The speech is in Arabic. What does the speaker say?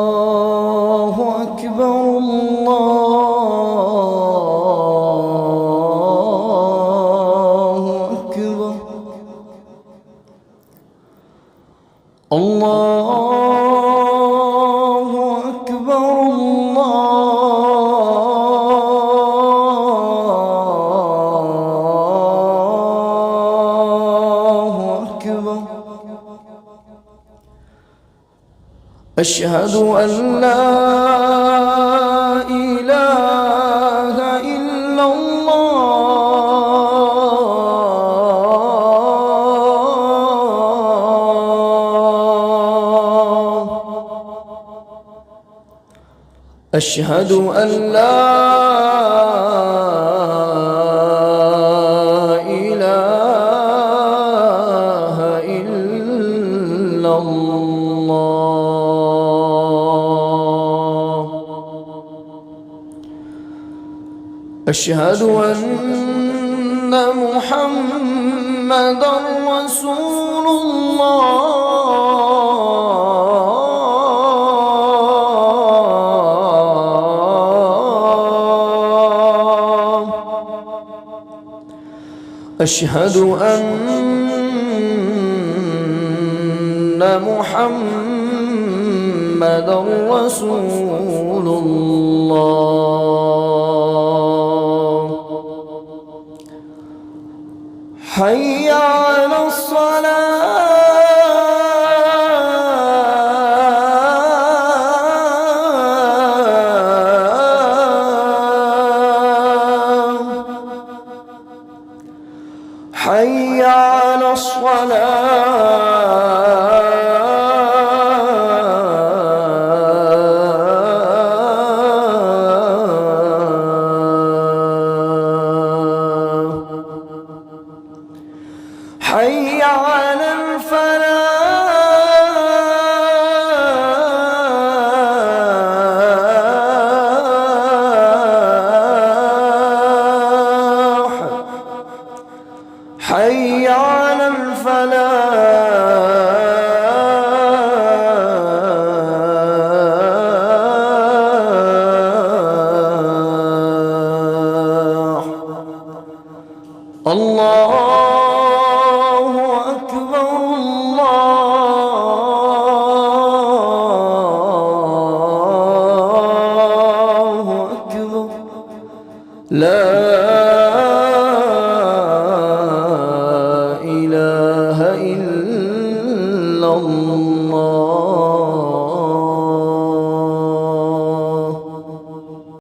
الله أكبر الله أكبر الله أكبر الله أكبر أشهد أن لا إله إلا الله أشهد أن لا إله إلا الله أشهد أن محمدًا رسول الله أشهد أن محمدًا رسول الله حي على الصلاة حي على الصلاة حي على الفلاح حي على الفلاح الله أكبر الله أكبر لا إله إلا الله